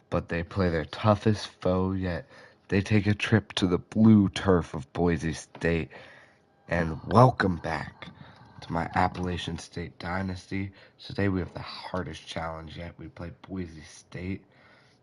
but they play their toughest foe yet. They take a trip to the blue turf of Boise State. And welcome back to my Appalachian State Dynasty. Today we have the hardest challenge yet. We play Boise State,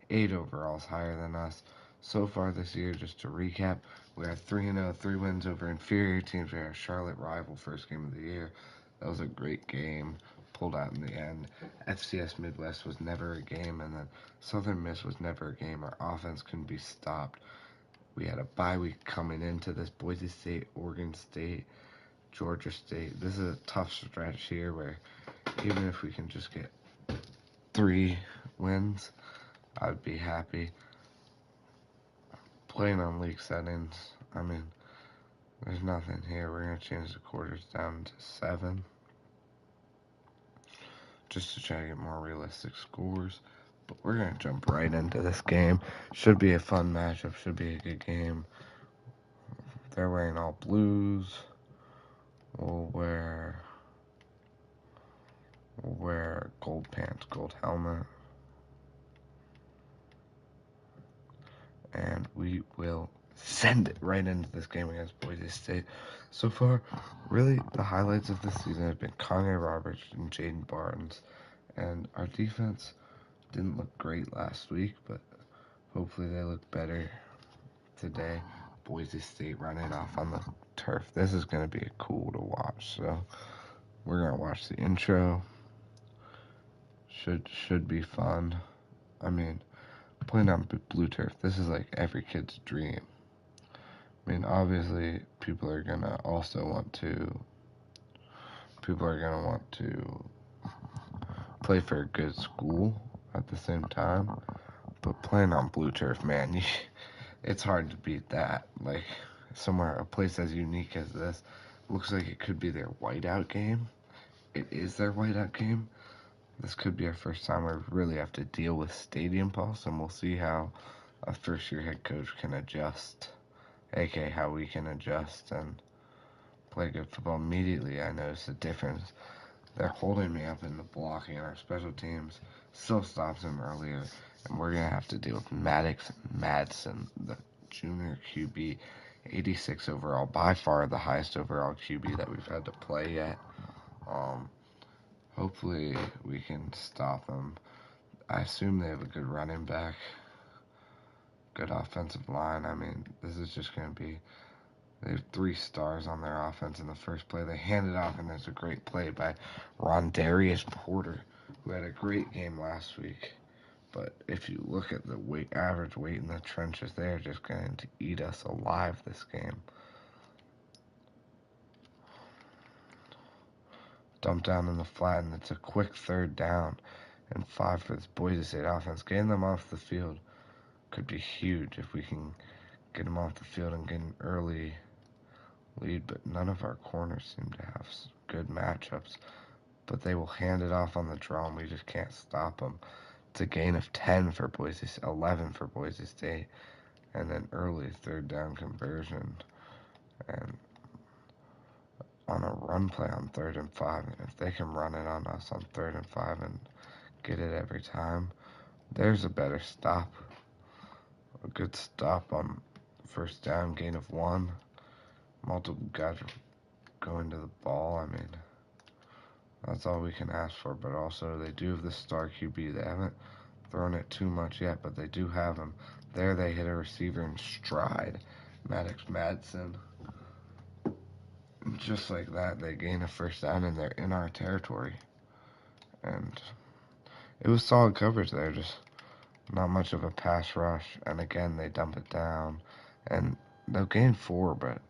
8 overalls higher than us. So far this year, just to recap, we are 3-0, 3 wins over inferior teams. We had our Charlotte rival first game of the year. That was a great game, pulled out in the end. FCS Midwest was never a game, and then Southern Miss was never a game. Our offense couldn't be stopped. We had a bye week coming into this. Boise State, Oregon State, Georgia State. This is a tough stretch here where even if we can just get 3 wins, I'd be happy. Playing on league settings, I mean, there's nothing here. We're going to change the quarters down to 7 just to try to get more realistic scores. But we're going to jump right into this game. Should be a fun matchup. Should be a good game. They're wearing all blues. We'll wear gold pants, gold helmet. And we will send it right into this game against Boise State. So far, really, the highlights of this season have been Kanye Roberts and Jaden Barnes. And our defense didn't look great last week, but hopefully they look better today. Boise State running off on the turf. This is going to be cool to watch. So we're going to watch the intro. Should be fun. I mean, playing on blue turf, this is like every kid's dream. I mean, obviously, people are gonna want to play for a good school at the same time. But playing on blue turf, man, it's hard to beat that. Like, a place as unique as this, looks like it could be their whiteout game. It is their whiteout game. This could be our first time we really have to deal with Stadium Pulse, and we'll see how a first-year head coach can adjust, aka how we can adjust and play good football. Immediately, I noticed a difference. They're holding me up in the blocking, and our special teams still stops him earlier, and we're going to have to deal with Maddox Madsen, the junior QB, 86 overall, by far the highest overall QB that we've had to play yet. Hopefully we can stop them. I assume they have a good running back, good offensive line. I mean, this is just going to be... They have 3 stars on their offense in the first play. They hand it off, and there's a great play by Rondarius Porter, who had a great game last week. But if you look at the average weight in the trenches, they're just going to eat us alive this game. Dump down in the flat, and it's a quick 3rd down and 5 for this Boise State offense. Getting them off the field could be huge if we can get them off the field and get an early lead, but none of our corners seem to have good matchups. But they will hand it off on the draw, and we just can't stop them. It's a gain of 11 for Boise State, and an early 3rd down conversion, and on a run play on 3rd and 5. And if they can run it on us on 3rd and 5 and get it every time, there's a better stop. A good stop on 1st down, gain of 1. Multiple guys going to the ball. I mean, that's all we can ask for. But also, they do have the star QB. They haven't thrown it too much yet, but they do have him. There they hit a receiver in stride, Maddox Madsen. Just like that, they gain a 1st down, and they're in our territory. And it was solid coverage there, just not much of a pass rush. And again, they dump it down, and they'll gain 4, but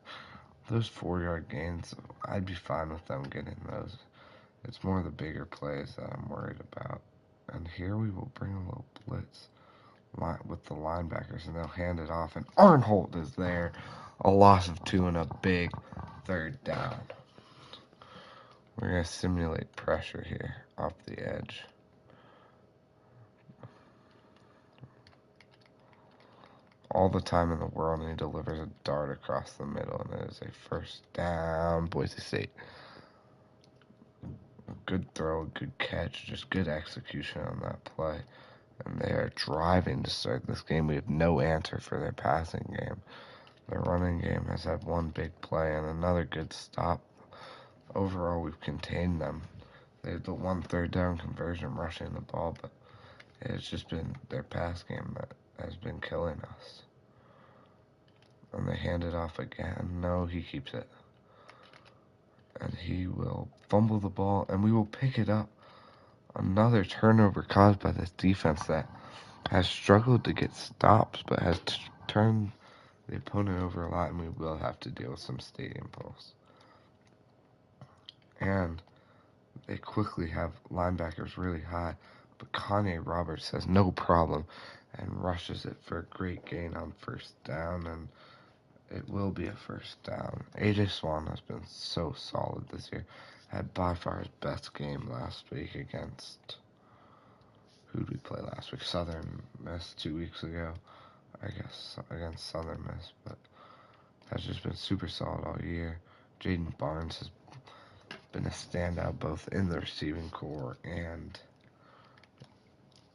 those 4-yard gains, I'd be fine with them getting those. It's more the bigger plays that I'm worried about. And here we will bring a little blitz with the linebackers, and they'll hand it off, and Arnholt is there. A loss of 2 and a big 3rd down. We're going to simulate pressure here off the edge. All the time in the world, and he delivers a dart across the middle, and it is a 1st down, Boise State. Good throw, good catch, just good execution on that play. and they are driving to start this game. We have no answer for their passing game. Their running game has had one big play and another good stop. Overall, we've contained them. They have the one third down conversion rushing the ball, but it's just been their pass game that has been killing us. And they hand it off again. No, he keeps it. And he will fumble the ball, and we will pick it up. Another turnover caused by this defense that has struggled to get stops, but has turned the opponent over a lot, and we will have to deal with some stadium pulls. And they quickly have linebackers really high, but Kanye Roberts has no problem and rushes it for a great gain on first down, and it will be a first down. AJ Swan has been so solid this year. Had by far his best game last week against, who did we play last week? Southern Miss 2 weeks ago, I guess, against Southern Miss, but has just been super solid all year. Jaden Barnes has been a standout both in the receiving corps and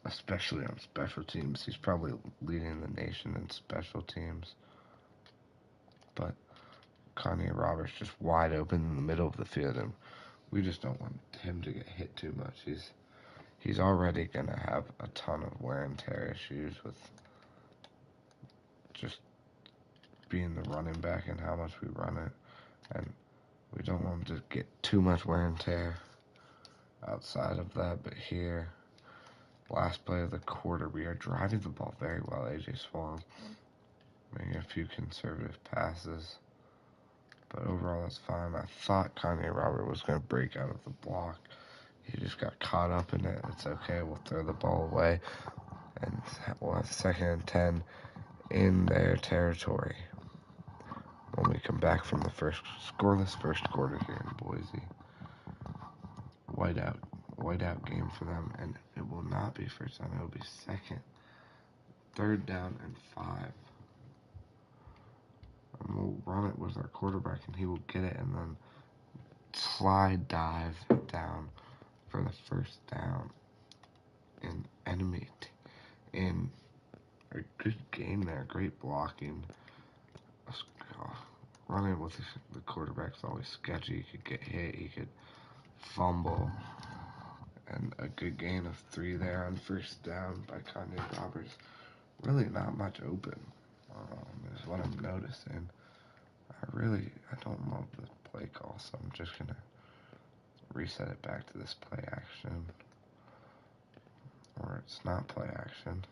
especially on special teams. He's probably leading the nation in special teams. But Kanye Roberts just wide open in the middle of the field, and we just don't want him to get hit too much. He's already going to have a ton of wear and tear issues with just being the running back and how much we run it. And we don't want him to get too much wear and tear outside of that. But here, last play of the quarter, we are driving the ball very well. AJ Swan making a few conservative passes. But overall, that's fine. I thought Kanye Robert was going to break out of the block. He just got caught up in it. It's okay. We'll throw the ball away. And we'll have 2nd and 10 in their territory when we come back from the scoreless first quarter here in Boise. Whiteout game for them. And it will not be first down. It will be second. 3rd down and 5. And we'll run it with our quarterback, and he will get it and then slide dive down for the first down in in a good game there. Great blocking. Running with the quarterback's always sketchy. He could get hit, he could fumble, and a good gain of 3 there on first down by Kanye Roberts. Really not much open is what I'm noticing. I don't love the play call, so I'm just gonna reset it back to this play action. Or it's not play action.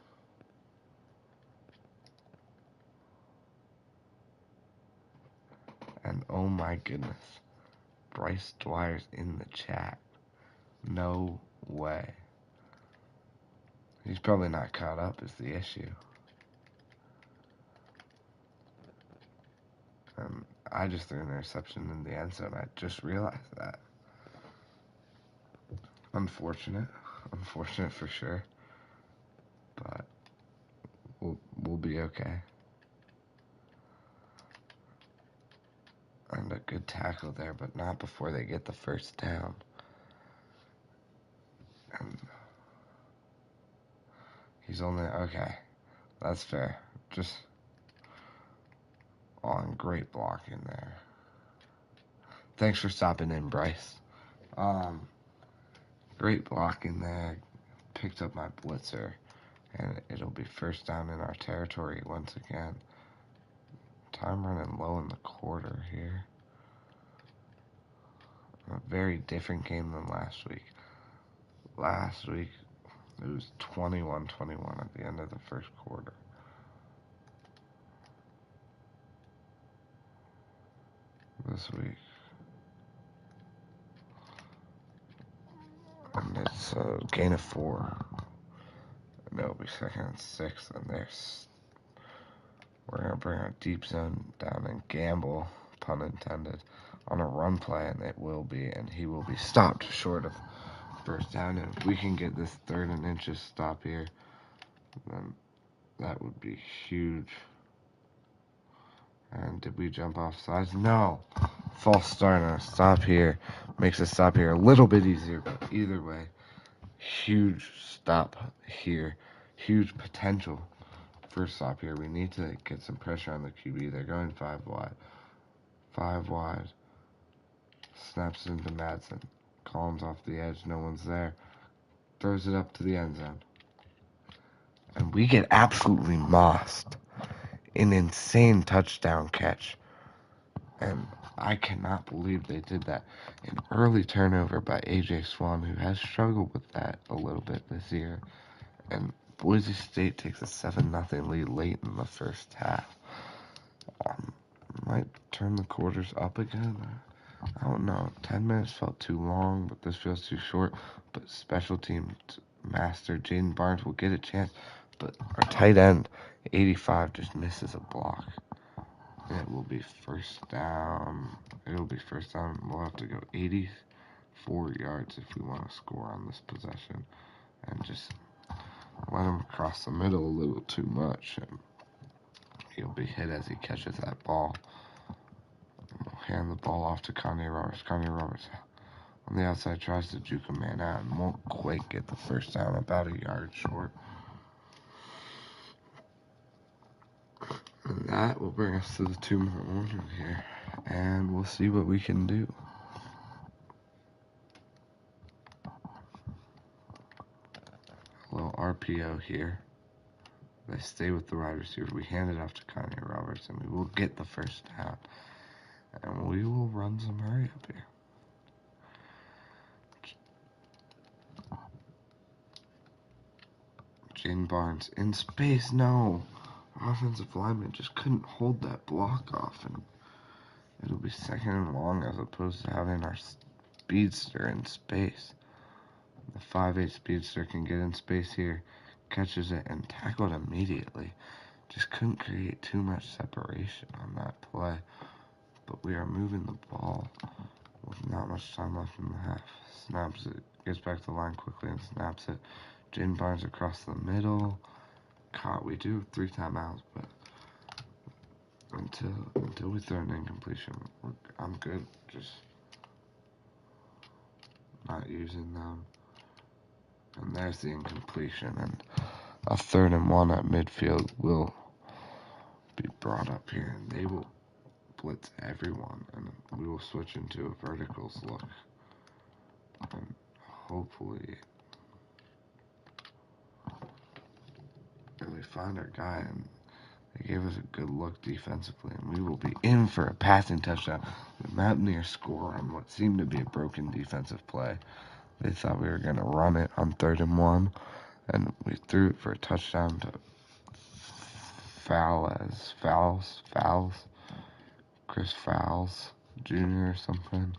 And oh my goodness, Bryce Dwyer's in the chat. No way. He's probably not caught up is the issue. I just threw an interception in the end zone. I just realized that. Unfortunate for sure. But we'll be okay. And a good tackle there, but not before they get the first down. And he's only okay. That's fair. Just on great blocking there. Thanks for stopping in, Bryce. Great blocking there. Picked up my blitzer, and it'll be first down in our territory once again. Time running low in the quarter here. A very different game than last week. Last week, it was 21-21 at the end of the first quarter. This week, and it's a gain of 4. And it'll be 2nd and 6, and we're going to bring our deep zone down and gamble, pun intended, on a run play, and it will be, and he will be stopped short of first down. And if we can get this 3rd and inches stop here, then that would be huge. And did we jump off sides? No. False start and a stop here makes a stop here a little bit easier, but either way, huge stop here huge potential first stop here. We need to get some pressure on the QB. They're going 5 wide. 5 wide. Snaps into Madsen. Collins off the edge. No one's there. Throws it up to the end zone. And we get absolutely mossed. An insane touchdown catch. And I cannot believe they did that. An early turnover by A.J. Swan, who has struggled with that a little bit this year. And Boise State takes a 7-0 lead late in the first half. Might turn the quarters up again. I don't know. 10 minutes felt too long, but this feels too short. But special teams master Jaden Barnes will get a chance. But our tight end, 85, just misses a block. It will be first down. It'll be first down. We'll have to go 84 yards if we want to score on this possession. And just let him cross the middle a little too much. And he'll be hit as he catches that ball. We'll hand the ball off to Kanye Roberts. Kanye Roberts on the outside tries to juke a man out and won't quite get the first down, about a yard short. And that will bring us to the 2-minute warning here. And we'll see what we can do. A little RPO here. They stay with the wide receiver. We hand it off to Kanye Roberts, and we will get the first down. And we will run some hurry up here. Jaden Barnes in space. No. Offensive lineman just couldn't hold that block off. And it'll be second and long as opposed to having our speedster in space. The 5'8 speedster can get in space here, catches it, and tackled immediately. Just couldn't create too much separation on that play. But we are moving the ball with not much time left in the half. Snaps it, gets back to the line quickly and snaps it. Jaden Barnes across the middle. Caught. We do have 3 timeouts, but until we throw an incompletion, I'm good. Just not using them. And there's the incompletion, and a 3rd and 1 at midfield will be brought up here, and they will blitz everyone, and we will switch into a verticals look, and hopefully we find our guy, and they gave us a good look defensively, and we will be in for a passing touchdown. The Mountaineers score on what seemed to be a broken defensive play. They thought we were going to run it on 3rd and 1, and we threw it for a touchdown to Chris Fowles Jr. or something.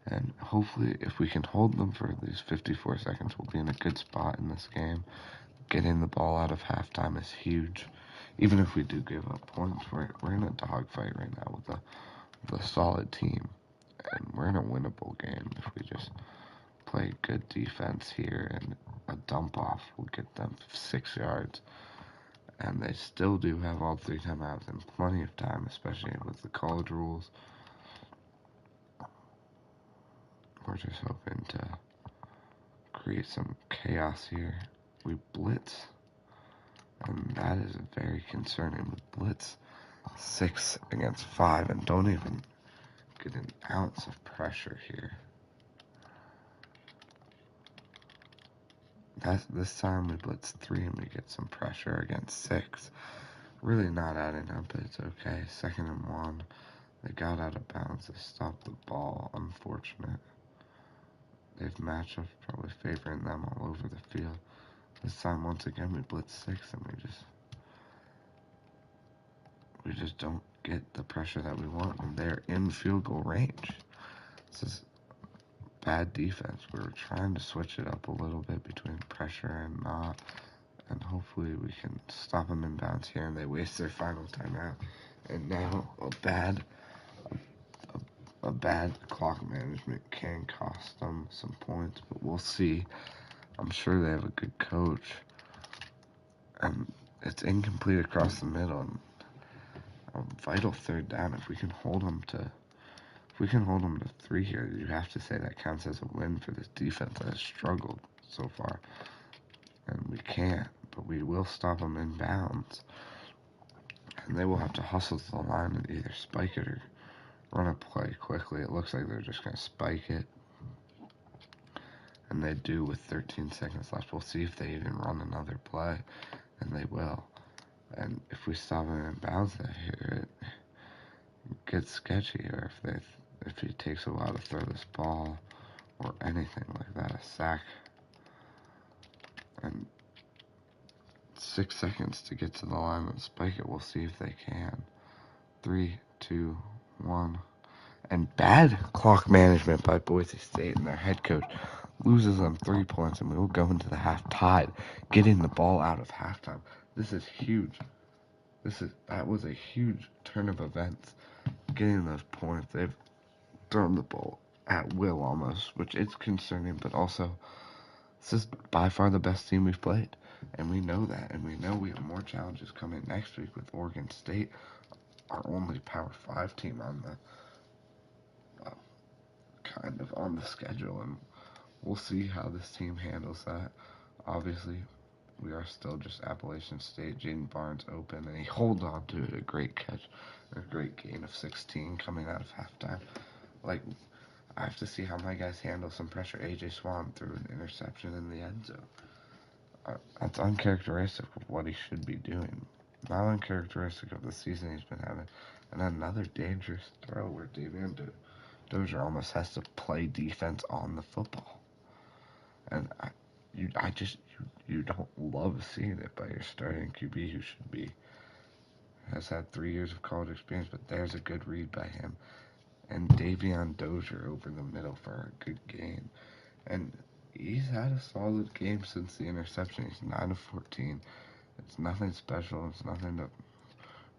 And hopefully, if we can hold them for these 54 seconds, we'll be in a good spot in this game. Getting the ball out of halftime is huge. Even if we do give up points, we're in a dogfight right now with a solid team. And we're in a winnable game if we just play good defense here, and a dump off will get them 6 yards. And they still do have all 3 timeouts and plenty of time, especially with the college rules. We're just hoping to create some chaos here. We blitz, and that is very concerning. We blitz 6 against 5 and don't even get an ounce of pressure here. This time we blitz 3 and we get some pressure against 6. Really not adding up, but it's okay. 2nd and 1. They got out of bounds. They stopped the ball. Unfortunate. They've matchups probably favoring them all over the field. This time, once again, we blitz 6 and we just don't get the pressure that we want, and they're in field goal range. This is bad defense. We're trying to switch it up a little bit between pressure and not, and hopefully we can stop them in bounds here, and they waste their final timeout. And now a bad clock management can cost them some points, but we'll see. I'm sure they have a good coach, and it's incomplete across the middle, and a vital 3rd down. If we can hold them to 3 here, you have to say that counts as a win for this defense that has struggled so far. And we can't, but we will stop them in bounds. And they will have to hustle to the line and either spike it or run a play quickly. It looks like they're just going to spike it. And they do with 13 seconds left. We'll see if they even run another play. And they will. And if we stop him in bounds here, it gets sketchy. Or if he takes a while to throw this ball or anything like that, a sack. And 6 seconds to get to the line and spike it. We'll see if they can. 3, 2, 1. And bad clock management by Boise State, and their head coach loses them 3 points, and we will go into the half tied, getting the ball out of halftime. This is huge. That was a huge turn of events, getting those points. They've thrown the ball at will almost, which is concerning, but also this is by far the best team we've played, and we know that, and we know we have more challenges coming next week with Oregon State, our only Power 5 team on the kind of on the schedule, and we'll see how this team handles that. Obviously, we are still just Appalachian State. Jaden Barnes open, and he holds on to it. A great catch, a great gain of 16 coming out of halftime. Like, I have to see how my guys handle some pressure. AJ Swan threw an interception in the end zone. That's uncharacteristic of what he should be doing. Not uncharacteristic of the season he's been having. And another dangerous throw where Davian Dozier almost has to play defense on the football. And you don't love seeing it by your starting QB, who has had 3 years of college experience, but there's a good read by him. And Davion Dozier over the middle for a good game. And he's had a solid game since the interception. He's 9 of 14. It's nothing special. It's nothing to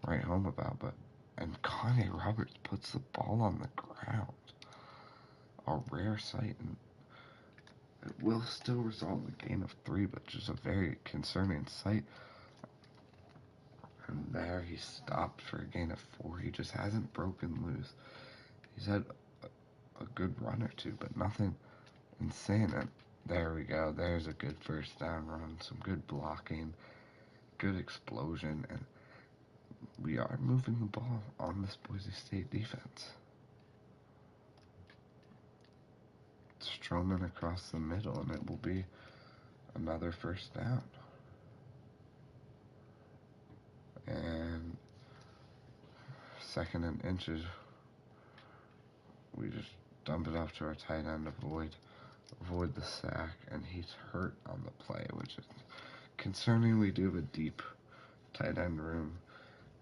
write home about. And Connie Roberts puts the ball on the ground. A rare sight. And it will still result in a gain of 3, but just a very concerning sight. And there he stopped for a gain of 4. He just hasn't broken loose. He's had a good run or two, but nothing insane. And there we go. There's a good first down run. Some good blocking. Good explosion. And we are moving the ball on this Boise State defense. Stroman across the middle, and it will be another first down. And 2nd and inches. We just dump it off to our tight end, avoid the sack, and he's hurt on the play, which is concerning. We do have a deep tight end room,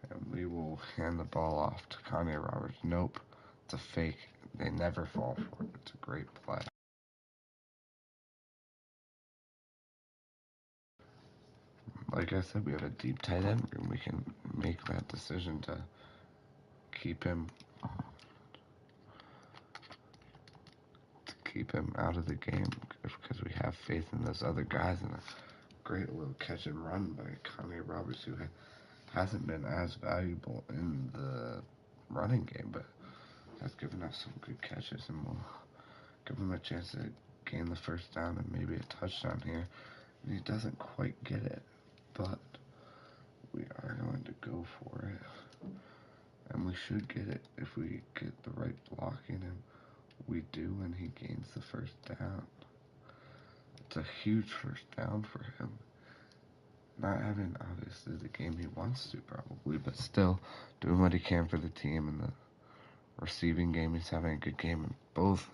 and we will hand the ball off to Kanye Roberts. Nope, it's a fake. They never fall for it. It's a great play. Like I said, we have a deep tight end room. We can make that decision to keep him out of the game because we have faith in those other guys, and a great little catch and run by Kanye Roberts, who hasn't been as valuable in the running game, but has given us some good catches, and we'll give him a chance to gain the first down and maybe a touchdown here. And he doesn't quite get it, but we are going to go for it, and we should get it if we get the right blocking, and we do, and he gains the first down. It's a huge first down for him. Not having, obviously, the game he wants to, probably, but still doing what he can for the team. In the receiving game, he's having a good game, and both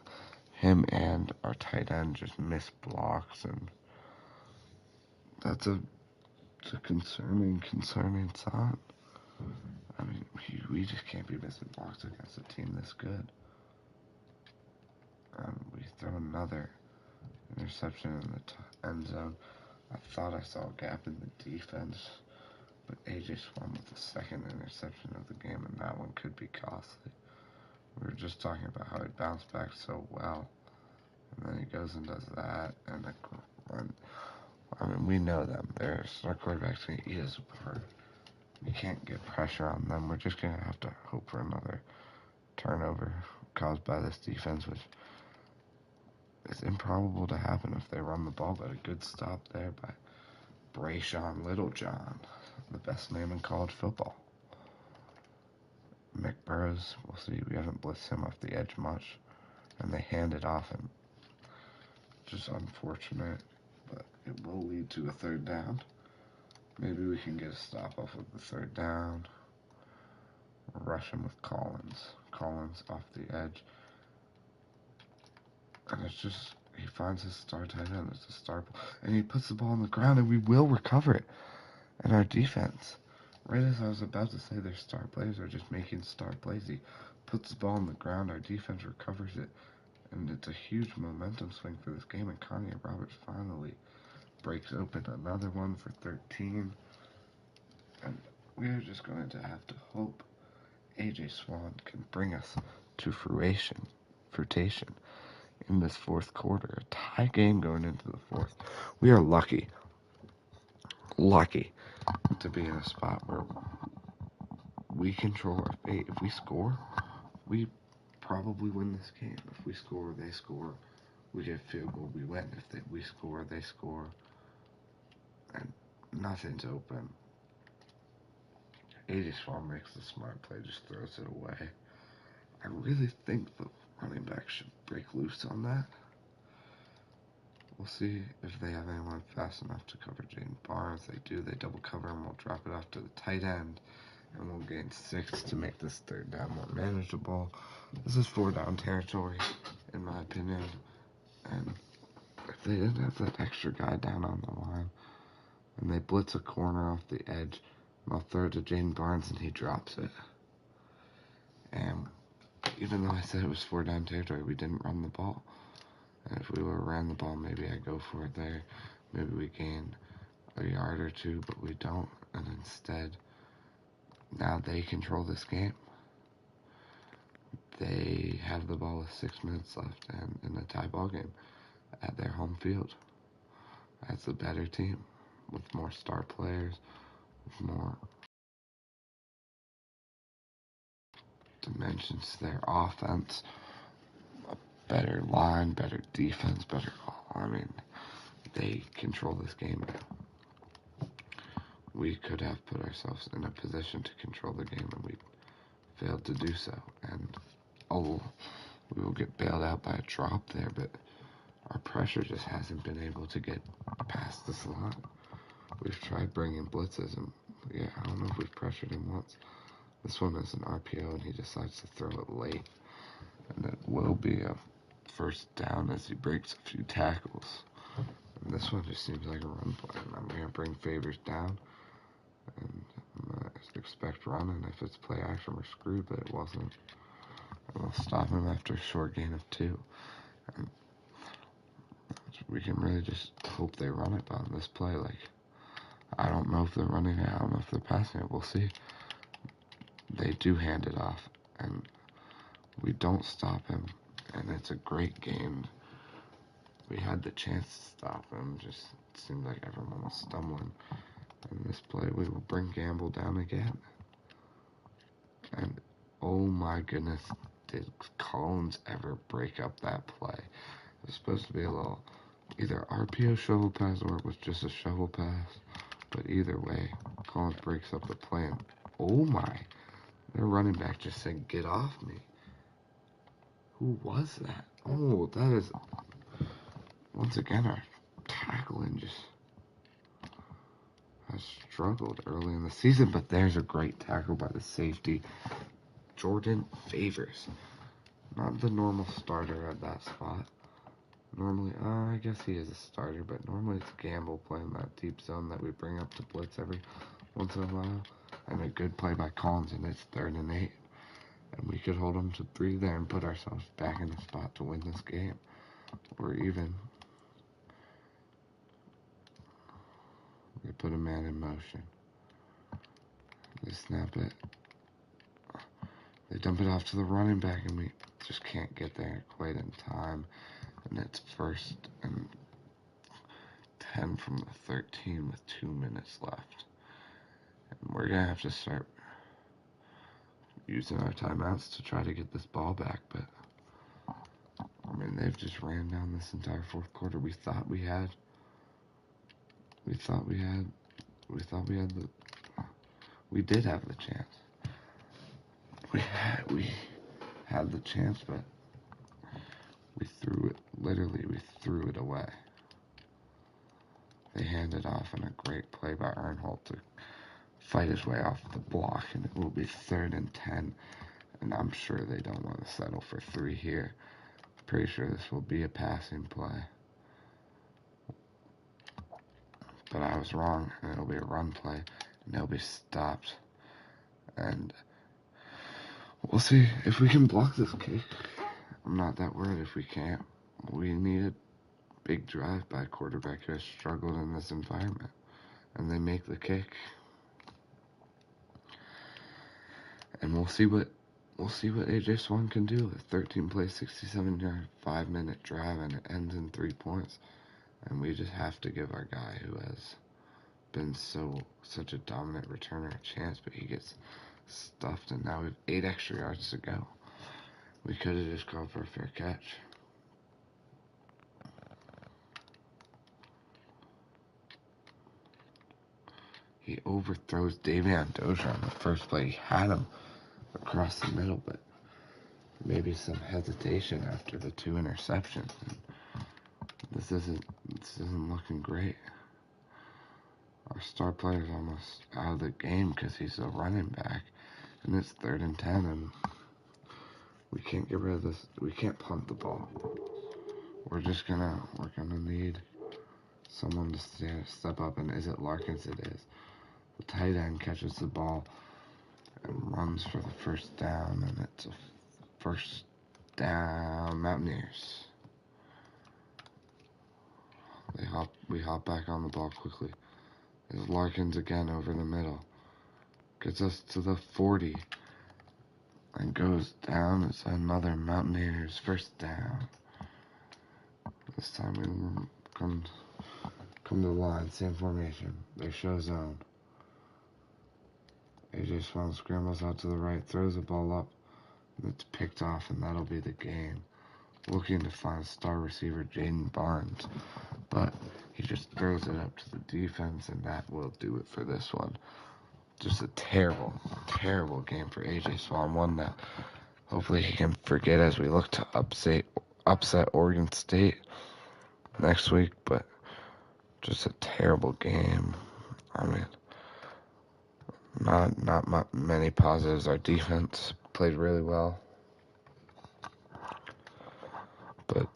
him and our tight end just miss blocks, and that's a concerning sign. I mean, we just can't be missing blocks against a team this good. We throw another interception in the end zone. I thought I saw a gap in the defense, but AJ Swan with the 2nd interception of the game, and that one could be costly. We were just talking about how he bounced back so well, and then he goes and does that, and I mean, we know them. Our quarterback's going to eat us apart. We can't get pressure on them. We're just going to have to hope for another turnover caused by this defense, which is improbable to happen if they run the ball, but a good stop there by Brayshawn Littlejohn, the best name in college football. Mick Burrows, we'll see. We haven't blitzed him off the edge much, and they hand it off him. Just unfortunate, but it will lead to a third down. Maybe we can get a stop off of the third down. Rush him with Collins. Collins off the edge. And it's just, he finds his star tight end. It's a star, and he puts the ball on the ground, and we will recover it. And our defense, right as I was about to say their star players are just making star plays, he puts the ball on the ground, our defense recovers it, and it's a huge momentum swing for this game, and Kanye Roberts finally breaks open another one for 13. And we're just going to have to hope A.J. Swan can bring us to fruition in this fourth quarter. A tie game going into the fourth. We are lucky to be in a spot where we control our fate. If we score, we probably win this game. If we score, they score. We get a field goal, we win. If we score, they score. And nothing's open. A.J. Swan makes the smart play, just throws it away. I really think the running back should break loose on that. We'll see if they have anyone fast enough to cover Jaden Barnes. They do. They double cover him. We'll drop it off to the tight end, and we'll gain 6 to make this third down more manageable. This is 4-down territory, in my opinion. And if they didn't have that extra guy down on the line, and they blitz a corner off the edge, and I'll throw it to Jaden Barnes, and he drops it. And even though I said it was 4-down territory, we didn't run the ball. And if we would have ran the ball, maybe I go for it there. Maybe we gain a yard or two, but we don't. And instead, now they control this game. They have the ball with 6 minutes left and in a tie ball game at their home field. That's a better team with more star players, with more dimensions to their offense, a better line, better defense, better. I mean, they control this game now. We could have put ourselves in a position to control the game, and we failed to do so. And we will get bailed out by a drop there, but our pressure just hasn't been able to get past the slot. We've tried bringing blitzes, and I don't know if we've pressured him once. This one is an RPO, and he decides to throw it late. And it will be a first down as he breaks a few tackles. And this one just seems like a run play. And I'm going to bring Favors down. And I'm going to expect run. And if it's play action, we're screwed, but it wasn't. And we'll stop him after a short gain of 2. And we can really just hope they run it on this play. Like, I don't know if they're running it. I don't know if they're passing it. We'll see. They do hand it off, and we don't stop him, and it's a great game. We had the chance to stop him, just seemed like everyone was stumbling. In this play, we will bring Gamble down again. And oh my goodness, did Collins ever break up that play? It was supposed to be a little either RPO shovel pass or it was just a shovel pass. But either way, Collins breaks up the play, and oh my, their running back just said, "Get off me." Who was that? Oh, that is, once again, our tackling just has struggled early in the season, but there's a great tackle by the safety, Jordan Favors. Not the normal starter at that spot. Normally, I guess he is a starter, but normally it's Gamble playing that deep zone that we bring up to blitz every once in a while. And a good play by Collins, and it's 3rd and 8. And we could hold them to 3 there and put ourselves back in the spot to win this game. Or even, we put a man in motion. They snap it. They dump it off to the running back, and we just can't get there quite in time. And it's 1st and 10 from the 13 with 2 minutes left. And we're going to have to start using our timeouts to try to get this ball back. But, I mean, they've just ran down this entire 4th quarter. We thought we had we thought we had the we did have the chance. We had the chance, but we threw it. Literally, we threw it away. They handed off in a great play by Arnholt to fight his way off the block, and it will be 3rd and 10. And I'm sure they don't want to settle for 3 here. Pretty sure this will be a passing play. But I was wrong, and it'll be a run play, and they'll be stopped. And we'll see if we can block this kick. I'm not that worried if we can't. We need a big drive by a quarterback who has struggled in this environment. And they make the kick. And we'll see what AJ Swan can do. A 13-play, 67-yard, 5-minute drive, and it ends in 3 points. And we just have to give our guy who has been such a dominant returner a chance, but he gets stuffed, and now we have 8 extra yards to go. We could have just gone for a fair catch. He overthrows Davion Dozier on the first play. He had him across the middle, but maybe some hesitation after the 2 interceptions. This isn't looking great. Our star player is almost out of the game because he's a running back, and it's 3rd and 10, and we can't get rid of this. We can't punt the ball. We're gonna need someone to step up, and is it Larkins? It is. The tight end catches the ball and runs for the first down, and it's a first down, Mountaineers. We hop back on the ball quickly. There's Larkins again over the middle. Gets us to the 40. And goes down. It's another Mountaineers first down. This time we come to the line, same formation. They show zone. AJ Swan scrambles out to the right, throws the ball up, and it's picked off, and that'll be the game. Looking to find star receiver Jaden Barnes, but he just throws it up to the defense, and that will do it for this one. Just a terrible, terrible game for AJ Swan. One that hopefully he can forget as we look to upset Oregon State next week, but just a terrible game. I mean, not many positives. Our defense played really well, but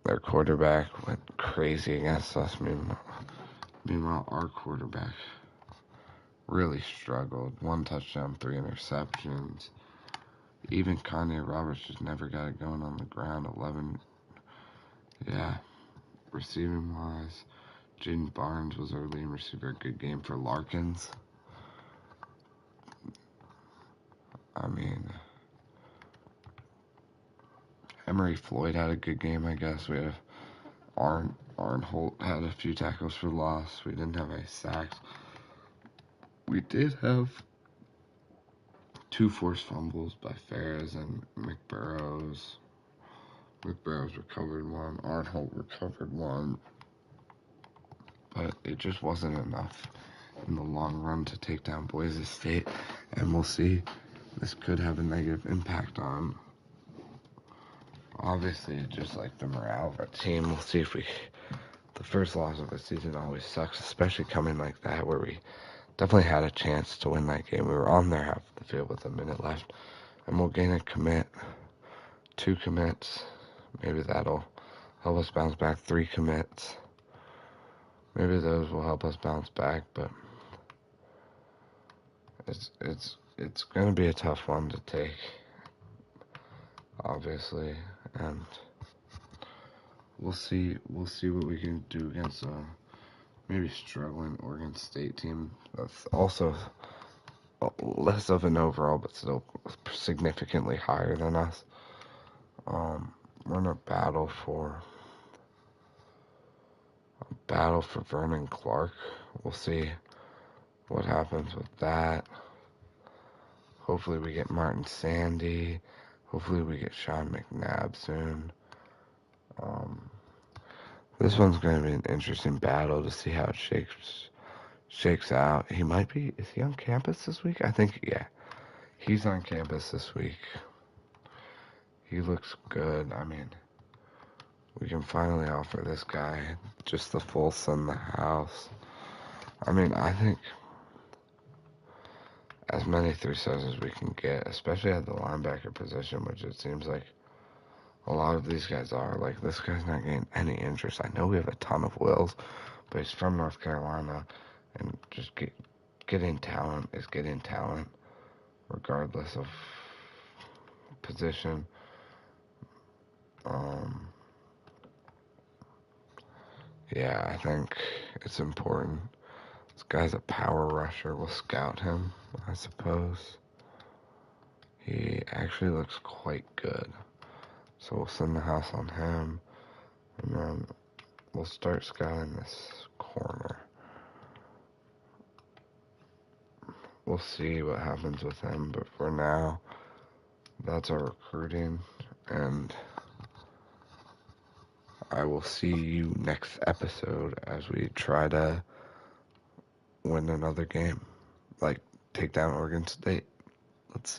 their quarterback went crazy against us. Meanwhile, our quarterback really struggled. 1 touchdown, 3 interceptions. Even Kanye Roberts just never got it going on the ground. 11. Yeah, receiving wise, Jaden Barnes was our leading receiver. Good game for Larkins. I mean, Emery Floyd had a good game, I guess. We had Arnholt had a few tackles for loss. We didn't have any sacks. We did have 2 forced fumbles by Ferris and McBurrows. McBurrows recovered 1. Arnholt recovered 1. But it just wasn't enough in the long run to take down Boise State. And we'll see. This could have a negative impact on, obviously, just like the morale of our team. We'll see if the first loss of the season always sucks, especially coming like that, where we definitely had a chance to win that game. We were on their half of the field with a minute left, and we'll gain a commit, 2 commits. Maybe that'll help us bounce back. 3 commits. Maybe those will help us bounce back, but it's going to be a tough one to take, obviously, and we'll see what we can do against a maybe struggling Oregon State team that's also less of an overall, but still significantly higher than us. We're in a battle for Vernon Clark. We'll see what happens with that. Hopefully we get Martin Sandy. Hopefully we get Sean McNabb soon. This one's going to be an interesting battle to see how it shakes out. Is he on campus this week? I think, yeah. He's on campus this week. He looks good. I mean, we can finally offer this guy just the full send the house. I mean, I think as many 3-stars as we can get, especially at the linebacker position, which it seems like a lot of these guys are. Like, this guy's not getting any interest. I know we have a ton of wills, but he's from North Carolina, and just getting talent is getting talent, regardless of position. Yeah, I think it's important. This guy's a power rusher. We'll scout him, I suppose. He actually looks quite good. So we'll send the house on him, and then we'll start scouting this corner. We'll see what happens with him, but for now, that's our recruiting, and I will see you next episode as we try to win another game, like take down Oregon State. Let's see.